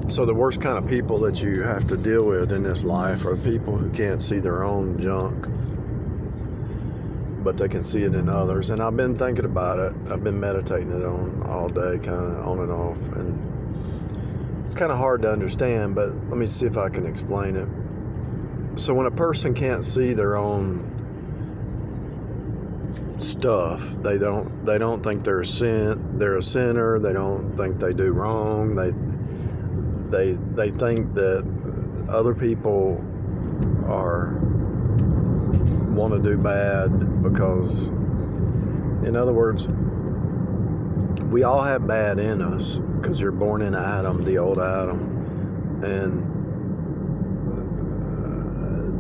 So the worst kind of people that you have to deal with in this life are people who can't see their own junk, but they can see it in others. And I've been thinking about it. I've been meditating it on all day, kind of on and off. And it's kind of hard to understand, but let me see if I can explain it. So when a person can't see their own stuff, they don't think they're a sinner. They don't think they do wrong. They think that other people want to do bad because, in other words, we all have bad in us because you're born in Adam, the old Adam, and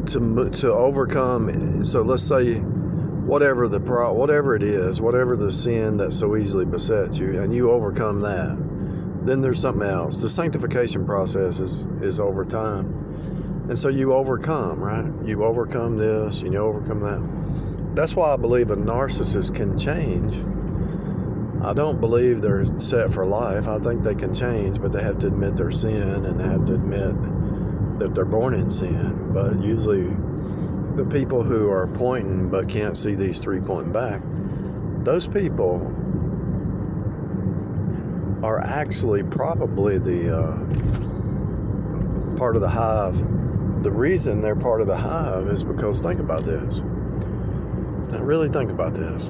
to overcome. So let's say whatever it is, whatever the sin that so easily besets you, and you overcome that. Then there's something else. The sanctification process is over time. And so you overcome, right? You overcome this, you overcome that. That's why I believe a narcissist can change. I don't believe they're set for life. I think they can change, but they have to admit their sin, and they have to admit that they're born in sin. But usually the people who are pointing but can't see these three pointing back, those people are actually probably the part of the hive. The reason they're part of the hive is because, think about this. Now really think about this.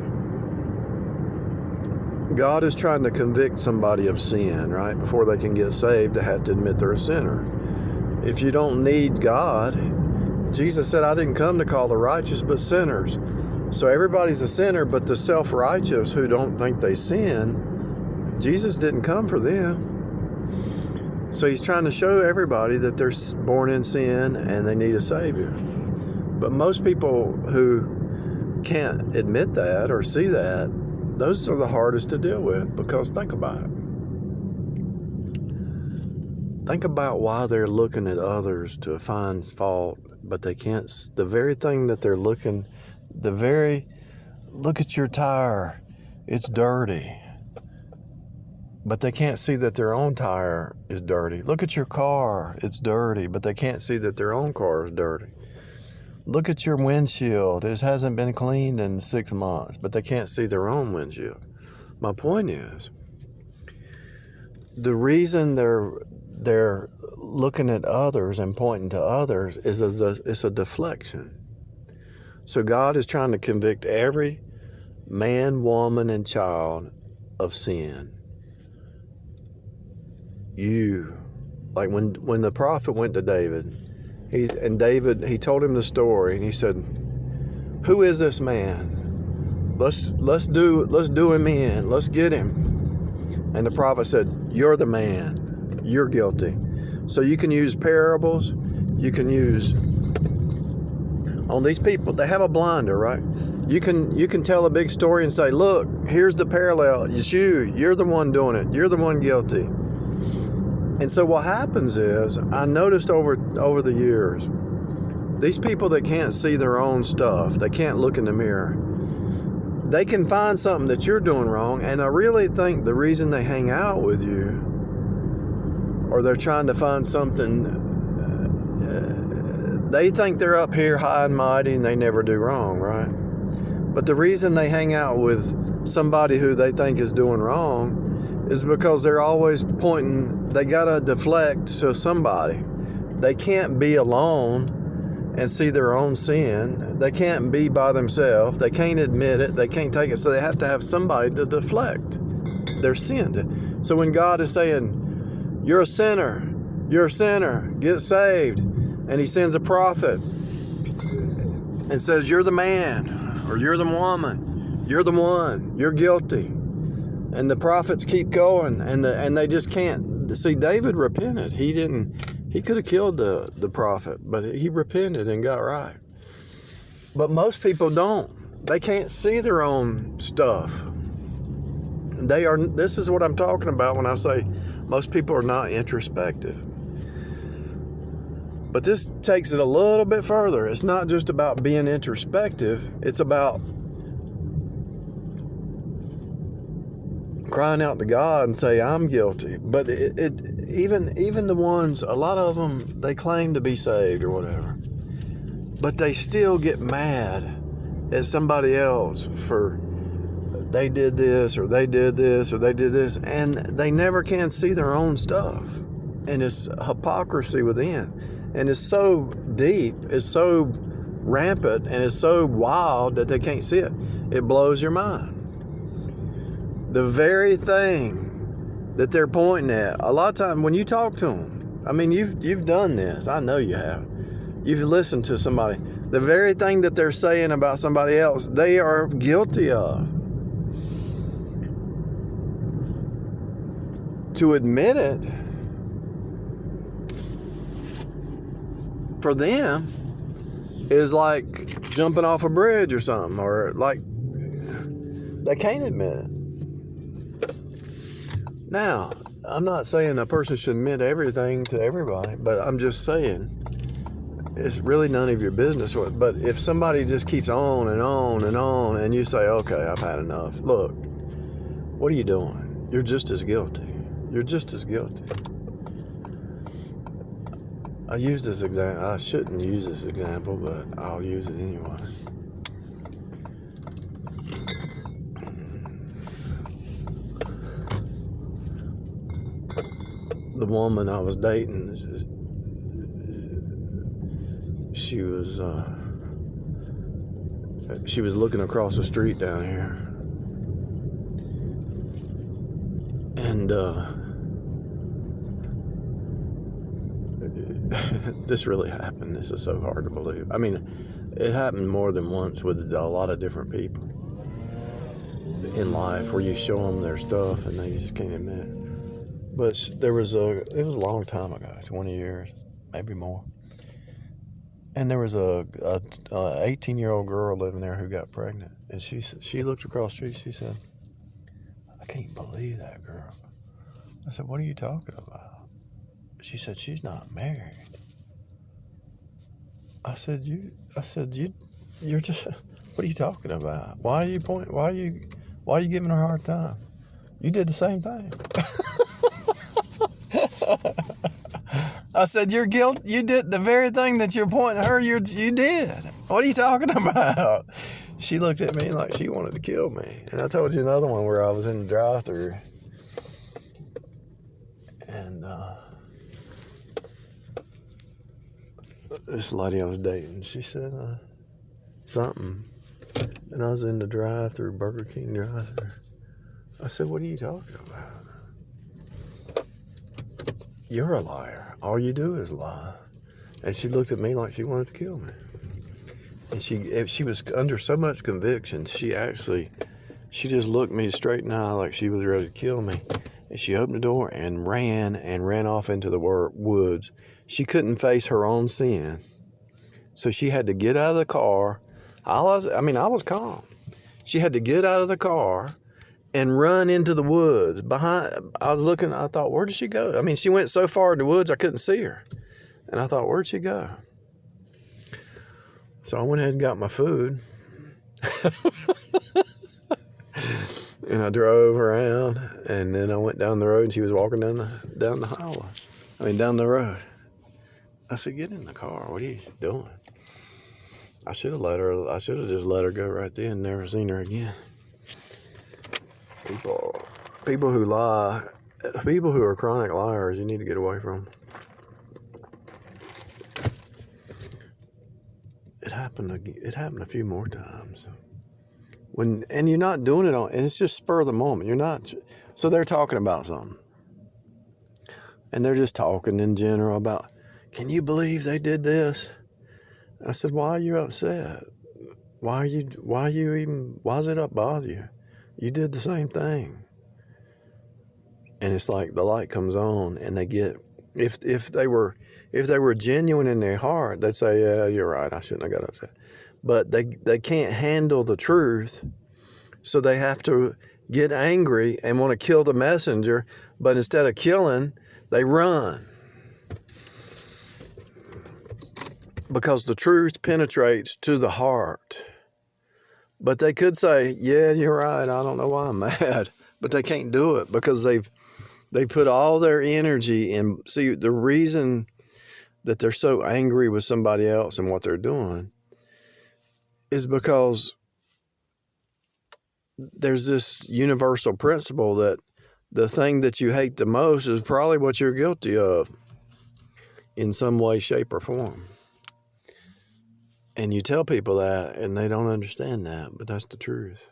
God is trying to convict somebody of sin, right? Before they can get saved, they have to admit they're a sinner. If you don't need God, Jesus said, I didn't come to call the righteous, but sinners. So everybody's a sinner, but the self-righteous who don't think they sin, Jesus didn't come for them. So he's trying to show everybody that they're born in sin and they need a Savior. But most people who can't admit that or see that, those are the hardest to deal with, because think about it. Think about why they're looking at others to find fault, but they can't. The very thing that they're looking, look at your tire, it's dirty. But they can't see that their own tire is dirty. Look at your car, it's dirty, but they can't see that their own car is dirty. Look at your windshield, it hasn't been cleaned in 6 months, but they can't see their own windshield. My point is, the reason they're looking at others and pointing to others is it's a deflection. So God is trying to convict every man, woman, and child of sin. Like when the prophet went to David, he told him the story, and he said, "Who is this man? Let's do him in. Let's get him." And the prophet said, "You're the man. You're guilty." So you can use parables. You can use on these people. They have a blinder, right? You can tell a big story and say, "Look, here's the parallel. It's you. You're the one doing it. You're the one guilty." And so what happens is, I noticed over the years, these people that can't see their own stuff, they can't look in the mirror, they can find something that you're doing wrong, and I really think the reason they hang out with you, or they're trying to find something, they think they're up here high and mighty and they never do wrong, right? But the reason they hang out with somebody who they think is doing wrong is because they're always pointing, they gotta deflect to somebody. They can't be alone and see their own sin. They can't be by themselves. They can't admit it. They can't take it. So they have to have somebody to deflect their sin. So when God is saying, you're a sinner, get saved, and he sends a prophet and says, you're the man, or you're the woman, you're the one, you're guilty. And the prophets keep going, and they just can't. See, David repented. He could have killed the prophet, but he repented and got right. But most people don't. They can't see their own stuff. This is what I'm talking about when I say most people are not introspective. But this takes it a little bit further. It's not just about being introspective. It's about crying out to God and say, I'm guilty. But even the ones, a lot of them, they claim to be saved or whatever, but they still get mad at somebody else for they did this or they did this or they did this, and they never can see their own stuff. And it's hypocrisy within, and it's so deep, it's so rampant, and it's so wild that they can't see it. It blows your mind. The very thing that they're pointing at, a lot of times when you talk to them, I mean, you've done this, I know you have. You've listened to somebody. The very thing that they're saying about somebody else, they are guilty of. To admit it, for them, is like jumping off a bridge or something, or like they can't admit it. Now, I'm not saying a person should admit everything to everybody, but I'm just saying it's really none of your business. But if somebody just keeps on and on and on, and you say, okay, I've had enough. Look, what are you doing? You're just as guilty. You're just as guilty. I use this example. I shouldn't use this example, but I'll use it anyway. The woman I was dating, she was looking across the street down here, and this really happened. This is so hard to believe. I mean, it happened more than once with a lot of different people in life, where you show them their stuff and they just can't admit it. But it was a long time ago, 20 years, maybe more. And there was a 18-year-old girl living there who got pregnant. And she looked across the street. She said, I can't believe that girl. I said, what are you talking about? She said, she's not married. I said, you're just, what are you talking about? Why are you giving her a hard time? You did the same thing. I said, you're guilty. You did the very thing that you're pointing at her. You did. What are you talking about? She looked at me like she wanted to kill me. And I told you another one where I was in the drive-thru, and this lady I was dating, she said something, and I was in the drive-thru, Burger King drive-thru. I said, what are you talking about? You're a liar. All you do is lie. And she looked at me like she wanted to kill me. And she was under so much conviction, she just looked me straight in the eye like she was ready to kill me. And she opened the door and ran off into the woods. She couldn't face her own sin. So she had to get out of the car. I was calm. She had to get out of the car and run into the woods. I was looking, I thought, where did she go? I mean, she went so far in the woods, I couldn't see her. And I thought, where'd she go? So I went ahead and got my food. And I drove around, and then I went down the road, and she was walking down the highway. Down the road. I said, get in the car. What are you doing? I should have just let her go right then, never seen her again. People who lie, people who are chronic liars, you need to get away from. It happened a few more times. And you're not doing it and it's just spur of the moment. You're not. So they're talking about something, and they're just talking in general about, can you believe they did this? I said, why are you upset? Why does it up bother you? You did the same thing. And it's like the light comes on, and they get, if they were genuine in their heart, they'd say, yeah, you're right, I shouldn't have got upset. But they can't handle the truth, so they have to get angry and want to kill the messenger, but instead of killing, they run. Because the truth penetrates to the heart. But they could say, yeah, you're right, I don't know why I'm mad. but they can't do it because they put all their energy in. See, the reason that they're so angry with somebody else and what they're doing is because there's this universal principle that the thing that you hate the most is probably what you're guilty of in some way, shape, or form. And you tell people that, and they don't understand that, but that's the truth.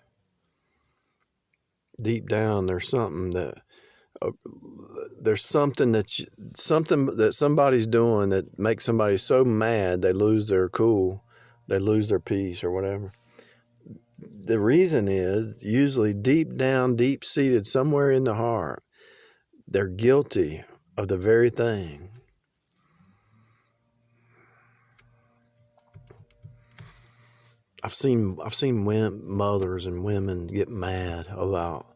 Deep down, there's something that somebody's doing that makes somebody so mad they lose their cool, they lose their peace, or whatever. The reason is usually deep down, deep-seated somewhere in the heart, they're guilty of the very thing. I've seen mothers and women get mad about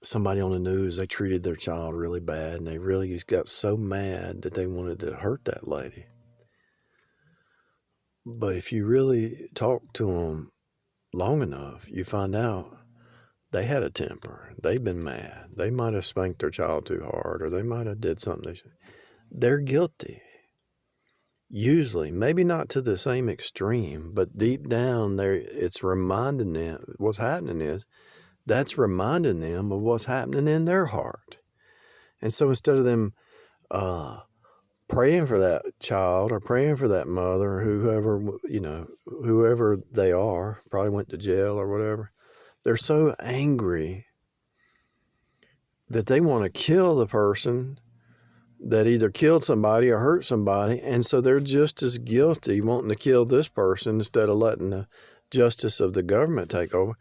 somebody on the news. They treated their child really bad, and they really just got so mad that they wanted to hurt that lady. But if you really talk to them long enough, you find out they had a temper. They've been mad. They might have spanked their child too hard, or they might have did something. They're guilty. Usually, maybe not to the same extreme, but deep down there, it's reminding them what's happening is that's reminding them of what's happening in their heart. And so instead of them praying for that child or praying for that mother or whoever they are, probably went to jail or whatever, they're so angry that they want to kill the person that either killed somebody or hurt somebody, and so they're just as guilty wanting to kill this person instead of letting the justice of the government take over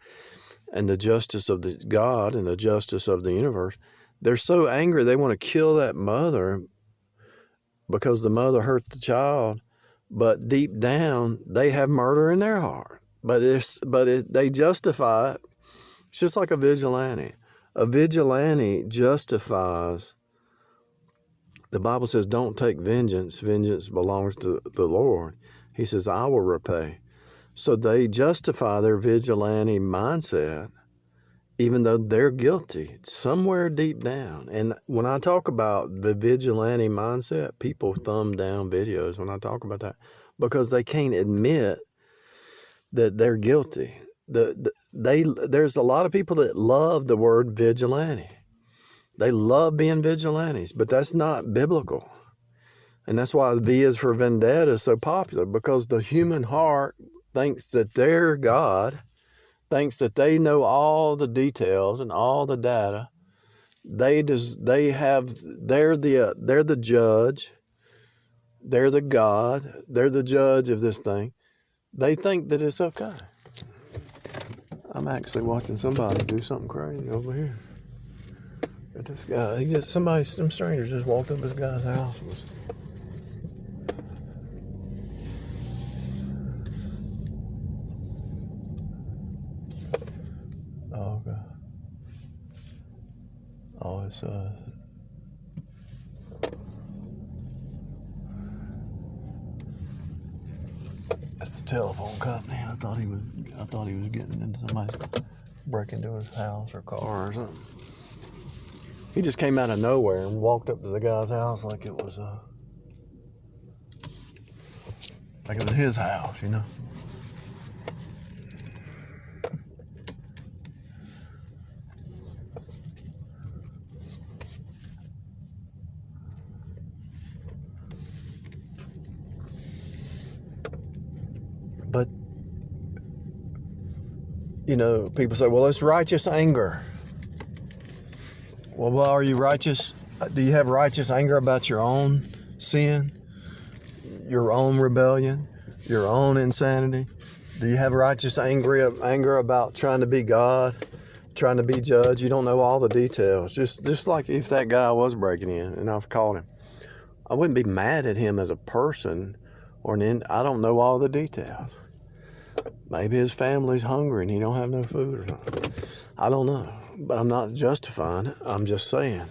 and the justice of the God and the justice of the universe. They're so angry they want to kill that mother because the mother hurt the child, but deep down they have murder in their heart. They justify it. It's just like a vigilante. A vigilante justifies. The Bible says, don't take vengeance. Vengeance belongs to the Lord. He says, I will repay. So they justify their vigilante mindset, even though they're guilty somewhere deep down. And when I talk about the vigilante mindset, people thumb down videos when I talk about that because they can't admit that they're guilty. There's a lot of people that love the word vigilante. They love being vigilantes, but that's not biblical. And that's why V is for Vendetta is so popular, because the human heart thinks that their God, thinks that they know all the details and all the data. They're the judge. They're the God. They're the judge of this thing. They think that it's okay. I'm actually watching somebody do something crazy over here. But this guy, some strangers just walked up this guy's house. Oh God. Oh, it's that's the telephone company. I thought he was getting into somebody breaking into his house or car or something. He just came out of nowhere and walked up to the guy's house like it was his house, you know. But, people say, well, it's righteous anger. Well, are you righteous? Do you have righteous anger about your own sin, your own rebellion, your own insanity? Do you have righteous anger about trying to be God, trying to be judge? You don't know all the details. Just like if that guy was breaking in and I've caught him, I wouldn't be mad at him as a person I don't know all the details. Maybe his family's hungry and he don't have no food or something. I don't know, but I'm not justifying it. I'm just saying,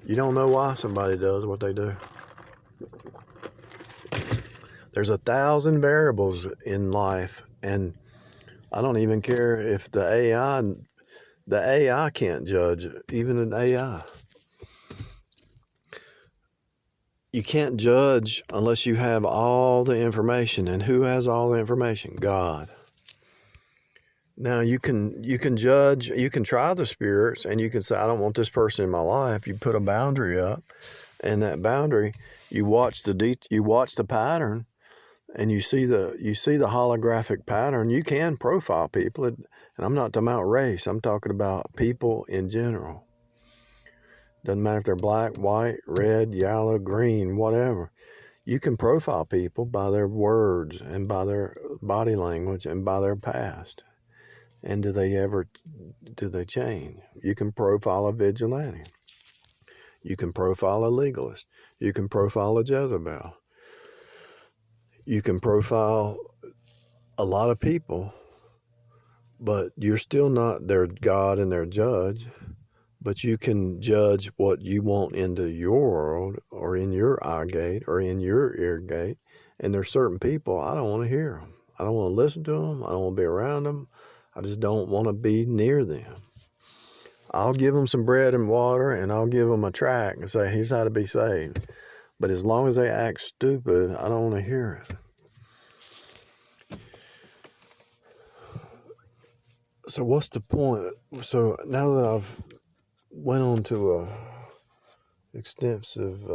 you don't know why somebody does what they do. There's 1,000 variables in life, and I don't even care if the AI can't judge, even an AI. You can't judge unless you have all the information. And who has all the information? God. Now you can judge, you can try the spirits, and you can say, I don't want this person in my life. You put a boundary up, and that boundary, you watch the pattern, and you see the holographic pattern. You can profile people, and I'm not talking about race. I'm talking about people in general. Doesn't matter if they're black, white, red, yellow, green, whatever. You can profile people by their words and by their body language and by their past. And do they change? You can profile a vigilante. You can profile a legalist. You can profile a Jezebel. You can profile a lot of people, but you're still not their God and their judge. But you can judge what you want into your world or in your eye gate or in your ear gate. And there's certain people, I don't want to hear them. I don't want to listen to them. I don't want to be around them. I just don't want to be near them. I'll give them some bread and water, and I'll give them a tract and say, here's how to be saved. But as long as they act stupid, I don't want to hear it. So what's the point? So now that I've went on to a extensive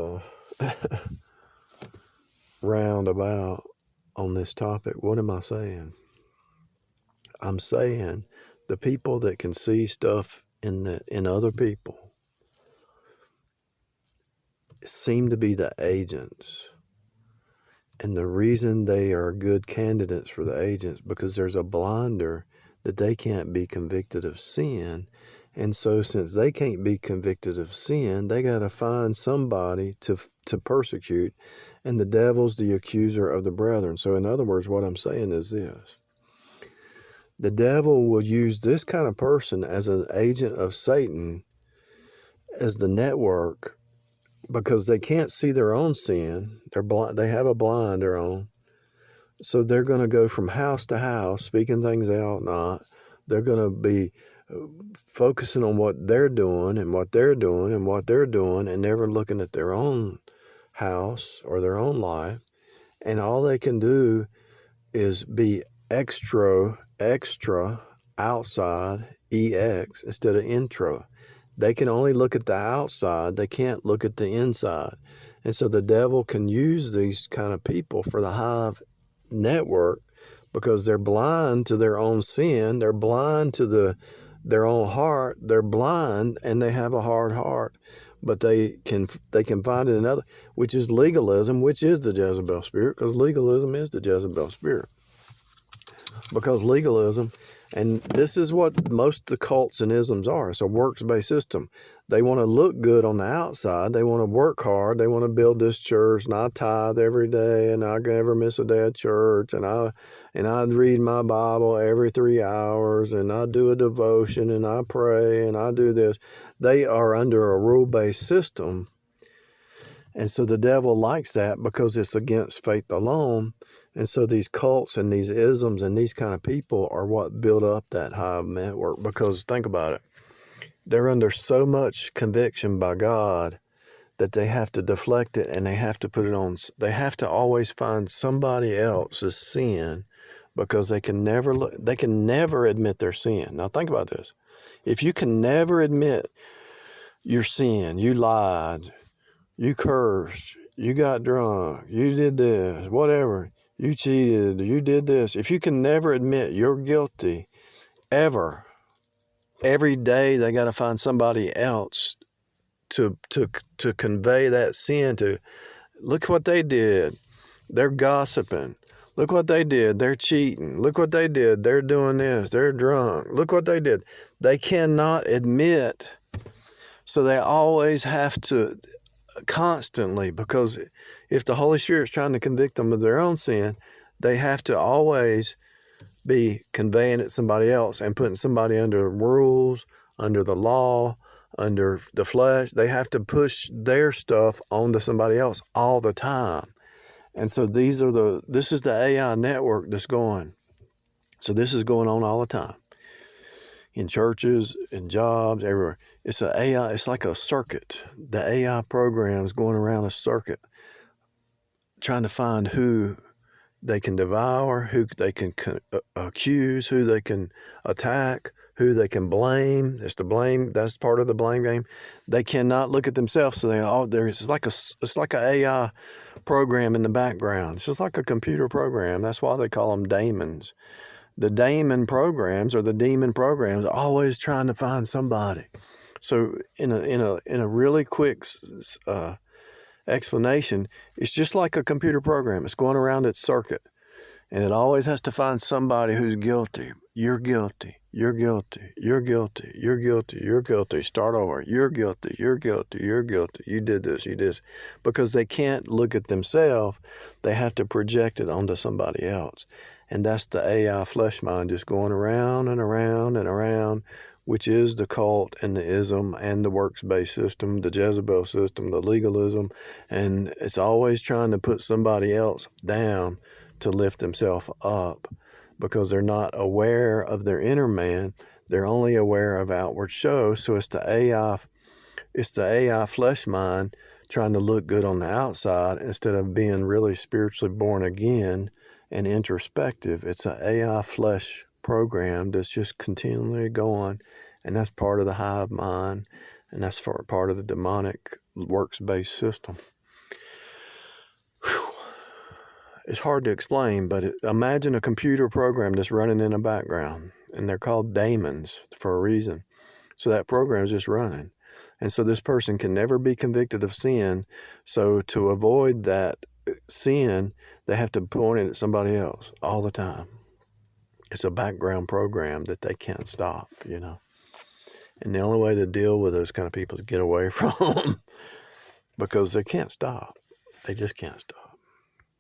roundabout on this topic, what am I saying? I'm saying the people that can see stuff in other people seem to be the agents. And the reason they are good candidates for the agents, because there's a blinder that they can't be convicted of sin. And so since they can't be convicted of sin, they got to find somebody to persecute. And the devil's the accuser of the brethren. So in other words, what I'm saying is this. The devil will use this kind of person as an agent of Satan, as the network, because they can't see their own sin. They're blind. They have a blinder on. So they're going to go from house to house, speaking things they ought not. They're going to be focusing on what they're doing and what they're doing and what they're doing, and never looking at their own house or their own life. And all they can do is be extra, outside, EX, instead of intro. They can only look at the outside. They can't look at the inside. And so the devil can use these kind of people for the hive network, because they're blind to their own sin. They're blind to their own heart. They're blind, and they have a hard heart. But they can find it another, which is legalism, which is the Jezebel spirit, because legalism is the Jezebel spirit. Because legalism, and this is what most of the cults and isms are. It's a works-based system. They want to look good on the outside. They want to work hard. They want to build this church, and I tithe every day, and I never miss a day at church, and I read my Bible every 3 hours, and I do a devotion, and I pray, and I do this. They are under a rule-based system. And so the devil likes that because it's against faith alone. And so these cults and these isms and these kind of people are what build up that hive network. Because think about it. They're under so much conviction by God that they have to deflect it, and they have to put it on. They have to always find somebody else's sin, because they can never admit their sin. Now think about this. If you can never admit your sin, you lied, you cursed, you got drunk, you did this, whatever, you cheated, you did this. If you can never admit you're guilty, ever, every day they got to find somebody else to convey that sin to. Look what they did. They're gossiping. Look what they did. They're cheating. Look what they did. They're doing this. They're drunk. Look what they did. They cannot admit. So they always have to constantly, because if the Holy Spirit's trying to convict them of their own sin, they have to always be conveying it to somebody else and putting somebody under rules, under the law, under the flesh. They have to push their stuff onto somebody else all the time. And so this is the AI network that's going. So this is going on all the time. In churches, in jobs, everywhere. It's an AI, it's like a circuit. The AI program is going around a circuit trying to find who they can devour, who they can accuse, who they can attack, who they can blame. It's the blame. That's part of the blame game. They cannot look at themselves, so it's like an AI program in the background. It's just like a computer program. That's why they call them daemons. The daemon programs or the demon programs are always trying to find somebody. So in a really quick explanation, it's just like a computer program. It's going around its circuit, and it always has to find somebody who's guilty. You're guilty. You're guilty. You're guilty. You're guilty. You're guilty. Start over. You're guilty. You're guilty. You're guilty. You did this. You did this. Because they can't look at themselves. They have to project it onto somebody else. And that's the AI flesh mind just going around and around and around, which is the cult and the ism and the works-based system, the Jezebel system, the legalism. And it's always trying to put somebody else down to lift themselves up because they're not aware of their inner man. They're only aware of outward show. So it's the AI flesh mind trying to look good on the outside instead of being really spiritually born again and introspective. It's an AI flesh program that's just continually going, and that's part of the hive mind, and that's part of the demonic works-based system. Whew. It's hard to explain, but imagine a computer program that's running in the background, and they're called daemons for a reason. So that program is just running. And so this person can never be convicted of sin. So to avoid that sin, they have to point it at somebody else all the time. It's a background program that they can't stop, And the only way to deal with those kind of people is get away from them because they can't stop. They just can't stop.